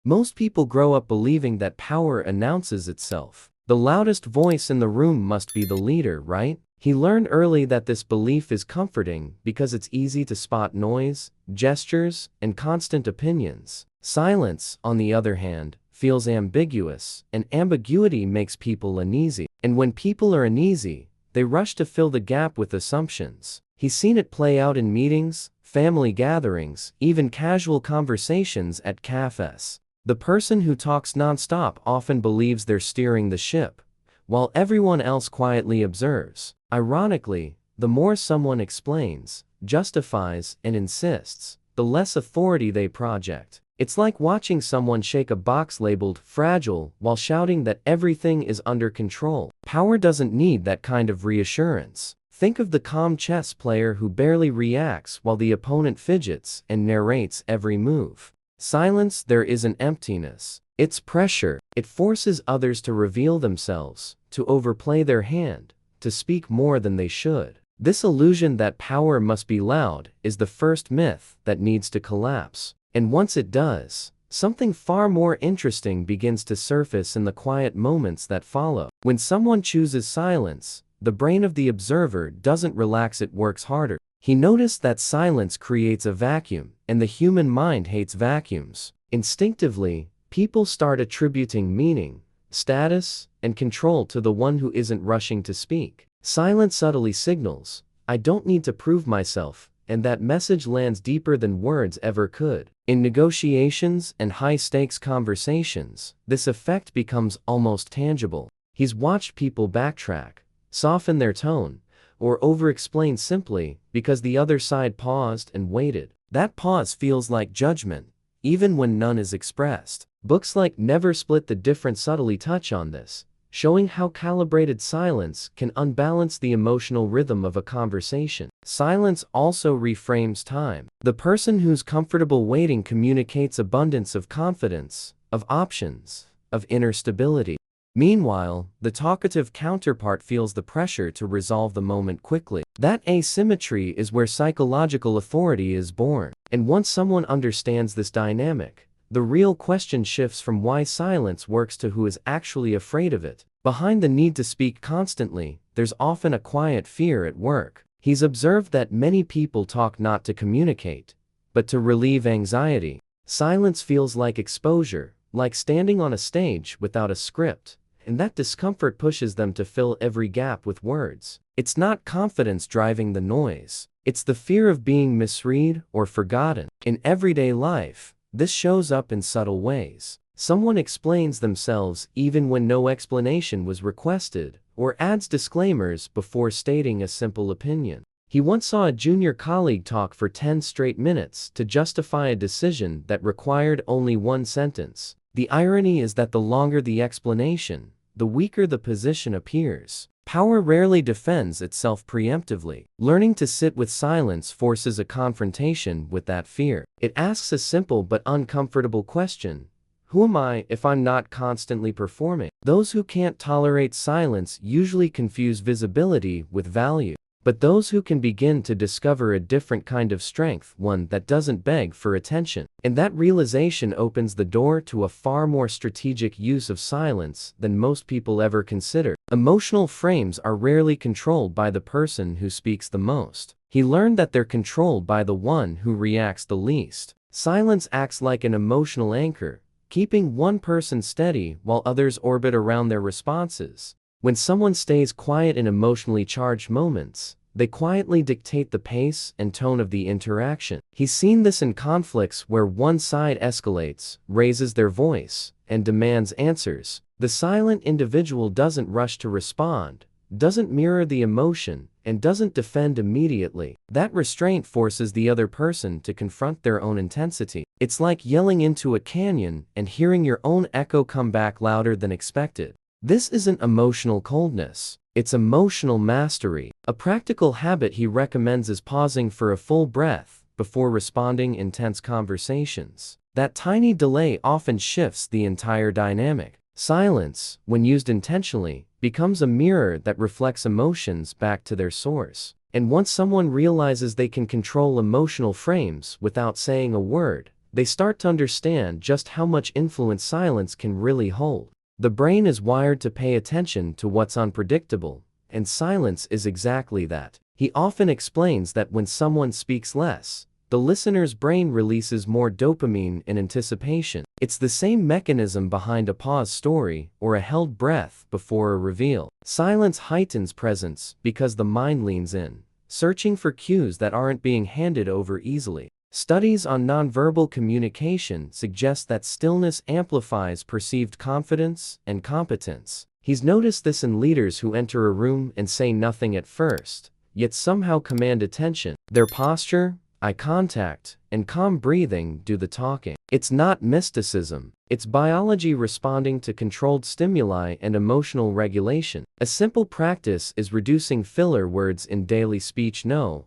Most people grow up believing that power announces itself. The loudest voice in the room must be the leader, right? He learned early that this belief is comforting because it's easy to spot noise, gestures, and constant opinions. Silence, on the other hand, feels ambiguous, and ambiguity makes people uneasy. And when people are uneasy, they rush to fill the gap with assumptions. He's seen it play out in meetings, family gatherings, even casual conversations at cafes. The person who talks nonstop often believes they're steering the ship, while everyone else quietly observes. Ironically, the more someone explains, justifies, and insists, the less authority they project. It's like watching someone shake a box labeled fragile while shouting that everything is under control. Power doesn't need that kind of reassurance. Think of the calm chess player who barely reacts while the opponent fidgets and narrates every move. Silence, there is an emptiness. It's pressure. It forces others to reveal themselves, to overplay their hand, to speak more than they should. This illusion that power must be loud is the first myth that needs to collapse. And once it does, something far more interesting begins to surface in the quiet moments that follow. When someone chooses silence, the brain of the observer doesn't relax, it works harder. He noticed that silence creates a vacuum, and the human mind hates vacuums. Instinctively, people start attributing meaning, status, and control to the one who isn't rushing to speak. Silence subtly signals, "I don't need to prove myself," and that message lands deeper than words ever could. In negotiations and high-stakes conversations, this effect becomes almost tangible. He's watched people backtrack, soften their tone, or over-explain simply because the other side paused and waited. That pause feels like judgment, even when none is expressed. Books like Never Split the Difference subtly touch on this, showing how calibrated silence can unbalance the emotional rhythm of a conversation. Silence also reframes time. The person who's comfortable waiting communicates abundance of confidence, of options, of inner stability. Meanwhile, the talkative counterpart feels the pressure to resolve the moment quickly. That asymmetry is where psychological authority is born. And once someone understands this dynamic, the real question shifts from why silence works to who is actually afraid of it. Behind the need to speak constantly, there's often a quiet fear at work. He's observed that many people talk not to communicate, but to relieve anxiety. Silence feels like exposure, like standing on a stage without a script, and that discomfort pushes them to fill every gap with words. It's not confidence driving the noise. It's the fear of being misread or forgotten. In everyday life, this shows up in subtle ways. Someone explains themselves even when no explanation was requested, or adds disclaimers before stating a simple opinion. He once saw a junior colleague talk for 10 straight minutes to justify a decision that required only one sentence. The irony is that the longer the explanation, the weaker the position appears. Power rarely defends itself preemptively. Learning to sit with silence forces a confrontation with that fear. It asks a simple but uncomfortable question: who am I if I'm not constantly performing? Those who can't tolerate silence usually confuse visibility with value. But those who can begin to discover a different kind of strength, one that doesn't beg for attention. And that realization opens the door to a far more strategic use of silence than most people ever consider. Emotional frames are rarely controlled by the person who speaks the most. He learned that they're controlled by the one who reacts the least. Silence acts like an emotional anchor, keeping one person steady while others orbit around their responses. When someone stays quiet in emotionally charged moments, they quietly dictate the pace and tone of the interaction. He's seen this in conflicts where one side escalates, raises their voice, and demands answers. The silent individual doesn't rush to respond, doesn't mirror the emotion, and doesn't defend immediately. That restraint forces the other person to confront their own intensity. It's like yelling into a canyon and hearing your own echo come back louder than expected. This isn't emotional coldness, it's emotional mastery. A practical habit he recommends is pausing for a full breath before responding in tense conversations. That tiny delay often shifts the entire dynamic. Silence, when used intentionally, becomes a mirror that reflects emotions back to their source. And once someone realizes they can control emotional frames without saying a word, they start to understand just how much influence silence can really hold. The brain is wired to pay attention to what's unpredictable, and silence is exactly that. He often explains that when someone speaks less, the listener's brain releases more dopamine in anticipation. It's the same mechanism behind a pause story or a held breath before a reveal. Silence heightens presence because the mind leans in, searching for cues that aren't being handed over easily. Studies on nonverbal communication suggest that stillness amplifies perceived confidence and competence. He's noticed this in leaders who enter a room and say nothing at first, yet somehow command attention. Their posture, eye contact, and calm breathing do the talking. It's not mysticism. It's biology responding to controlled stimuli and emotional regulation. A simple practice is reducing filler words in daily speech. No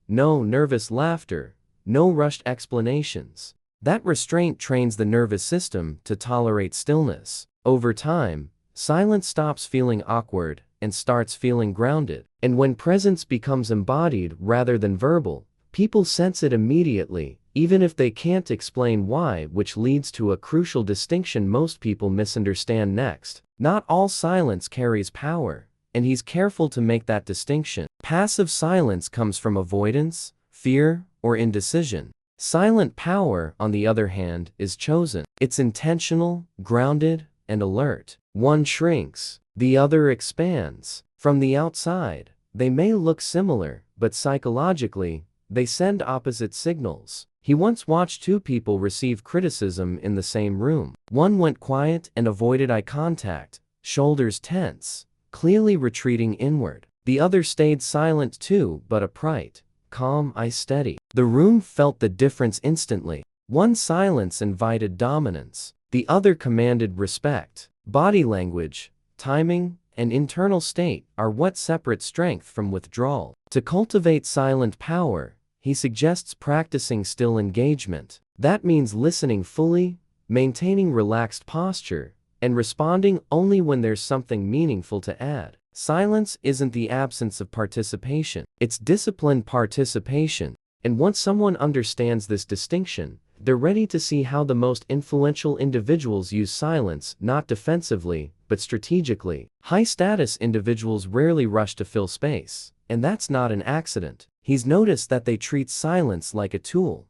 nervous laughter, no rushed explanations. That restraint trains the nervous system to tolerate stillness. Over time, silence stops feeling awkward and starts feeling grounded. And when presence becomes embodied rather than verbal, people sense it immediately, even if they can't explain why, which leads to a crucial distinction most people misunderstand next. Not all silence carries power, and he's careful to make that distinction. Passive silence comes from avoidance, fear, or indecision. Silent power, on the other hand, is chosen. It's intentional, grounded, and alert. One shrinks, the other expands. From the outside, they may look similar, but psychologically, they send opposite signals. He once watched two people receive criticism in the same room. One went quiet and avoided eye contact, shoulders tense, clearly retreating inward. The other stayed silent too, but upright, calm, eyes steady. The room felt the difference instantly. One silence invited dominance. The other commanded respect. Body language, timing, and internal state are what separate strength from withdrawal. To cultivate silent power, he suggests practicing still engagement. That means listening fully, maintaining relaxed posture, and responding only when there's something meaningful to add. Silence isn't the absence of participation, it's disciplined participation. And once someone understands this distinction, they're ready to see how the most influential individuals use silence, not defensively, but strategically. High-status individuals rarely rush to fill space, and that's not an accident. He's noticed that they treat silence like a tool,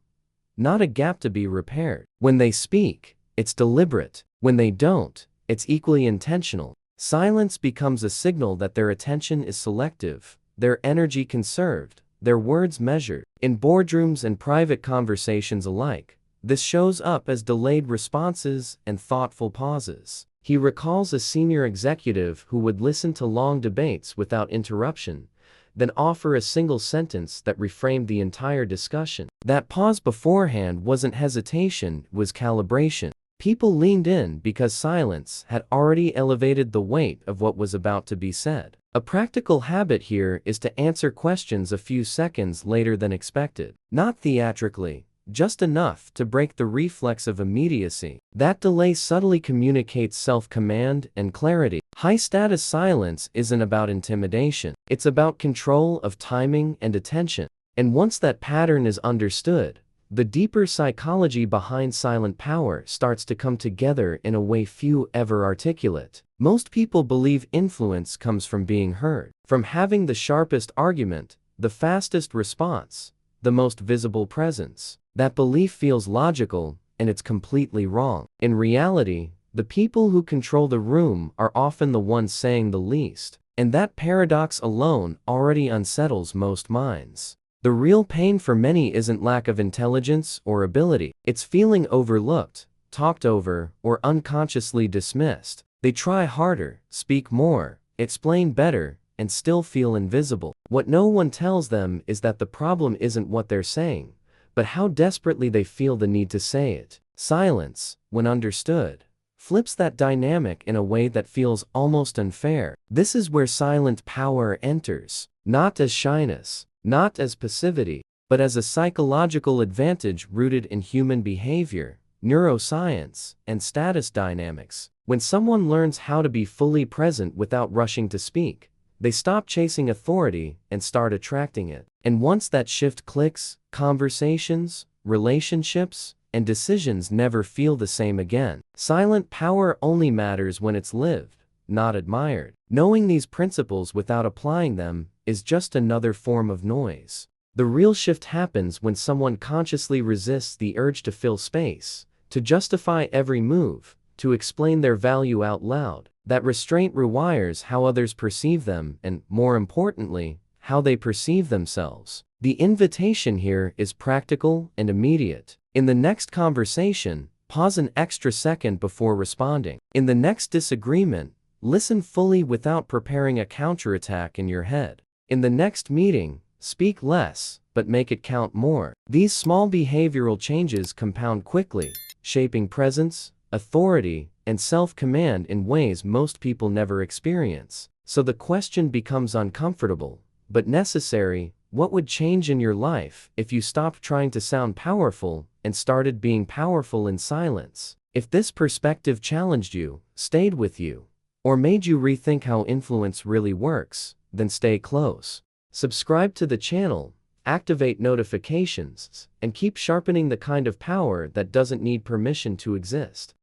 not a gap to be repaired. When they speak, it's deliberate. When they don't, it's equally intentional. Silence becomes a signal that their attention is selective, their energy conserved, their words measured. In boardrooms and private conversations alike, this shows up as delayed responses and thoughtful pauses. He recalls a senior executive who would listen to long debates without interruption, then offer a single sentence that reframed the entire discussion. That pause beforehand wasn't hesitation, it was calibration. People leaned in because silence had already elevated the weight of what was about to be said. A practical habit here is to answer questions a few seconds later than expected. Not theatrically, just enough to break the reflex of immediacy. That delay subtly communicates self-command and clarity. High-status silence isn't about intimidation. It's about control of timing and attention. And once that pattern is understood, the deeper psychology behind silent power starts to come together in a way few ever articulate. Most people believe influence comes from being heard, from having the sharpest argument, the fastest response, the most visible presence. That belief feels logical, and it's completely wrong. In reality, the people who control the room are often the ones saying the least, and that paradox alone already unsettles most minds. The real pain for many isn't lack of intelligence or ability. It's feeling overlooked, talked over, or unconsciously dismissed. They try harder, speak more, explain better, and still feel invisible. What no one tells them is that the problem isn't what they're saying, but how desperately they feel the need to say it. Silence, when understood, flips that dynamic in a way that feels almost unfair. This is where silent power enters, not as shyness, not as passivity, but as a psychological advantage rooted in human behavior, neuroscience, and status dynamics. When someone learns how to be fully present without rushing to speak, they stop chasing authority and start attracting it. And once that shift clicks, conversations, relationships, and decisions never feel the same again. Silent power only matters when it's lived, not admired. Knowing these principles without applying them is just another form of noise. The real shift happens when someone consciously resists the urge to fill space, to justify every move, to explain their value out loud. That restraint rewires how others perceive them and, more importantly, how they perceive themselves. The invitation here is practical and immediate. In the next conversation, pause an extra second before responding. In the next disagreement, listen fully without preparing a counterattack in your head. In the next meeting, speak less, but make it count more. These small behavioral changes compound quickly, shaping presence, authority, and self-command in ways most people never experience. So the question becomes uncomfortable, but necessary. What would change in your life if you stopped trying to sound powerful and started being powerful in silence? If this perspective challenged you, stayed with you, or made you rethink how influence really works, then stay close. Subscribe to the channel, activate notifications, and keep sharpening the kind of power that doesn't need permission to exist.